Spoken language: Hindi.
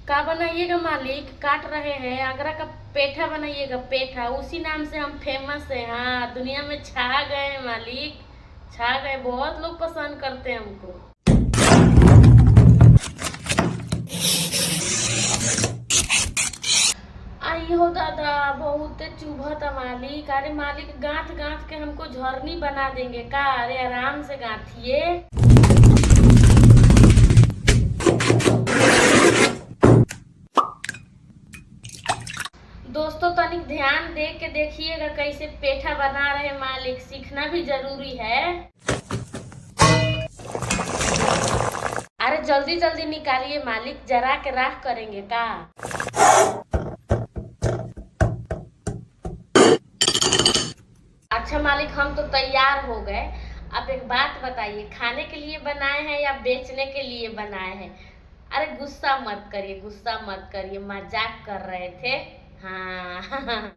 का बनाइएगा मालिक? काट रहे हैं। आगरा का पेठा बनाइएगा, पेठा। उसी नाम से हम फेमस है। हाँ, दुनिया में छा गए हैं मालिक, छा गए। बहुत लोग पसंद करते हैं हमको। आई हो दादा, बहुत चुभता मालिक। अरे मालिक, गांठ गांठ के हमको झरनी बना देंगे का? अरे आराम से गांठिए। दोस्तों, तनिक ध्यान दे के देखिएगा कैसे पेठा बना रहे मालिक। सीखना भी जरूरी है। अरे जल्दी जल्दी निकालिए मालिक, जरा के राख करेंगे का? अच्छा मालिक, हम तो तैयार हो गए। अब एक बात बताइए, खाने के लिए बनाए हैं या बेचने के लिए बनाए हैं? अरे गुस्सा मत करिए, गुस्सा मत करिए, मजाक कर रहे थे। हाँ।